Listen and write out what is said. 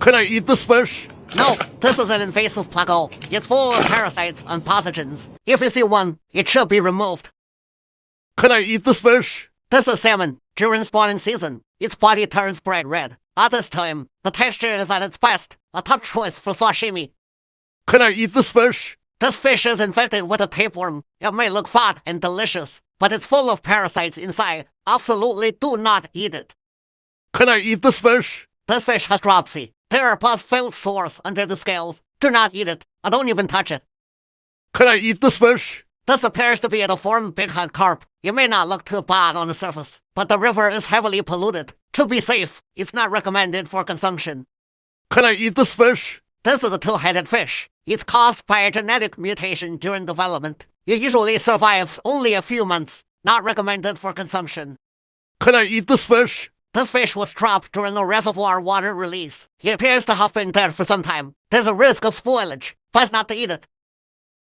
Can I eat this fish? No, this is an invasive placo. It's full of parasites and pathogens. If you see one, it should be removed. Can I eat this fish? This is salmon. During spawning season, its body turns bright red. At this time, the texture is at its best, a top choice for sashimi. Can I eat this fish? This fish is infected with a tapeworm. It may look fat and delicious, but it's full of parasites inside. Absolutely do not eat it. Can I eat this fish? This fish has dropsy. There are pus-filled sores under the scales. Do not eat it. I don't even touch it. Can I eat this fish? This appears to be a deformed bighead carp. It may not look too bad on the surface, but the river is heavily polluted. To be safe, it's not recommended for consumption. Can I eat this fish? This is a two-headed fish. It's caused by a genetic mutation during development. It usually survives only a few months. Not recommended for consumption. Can I eat this fish? This fish was trapped during a reservoir water release. He appears to have been dead for some time. There's a risk of spoilage. Best not to eat it.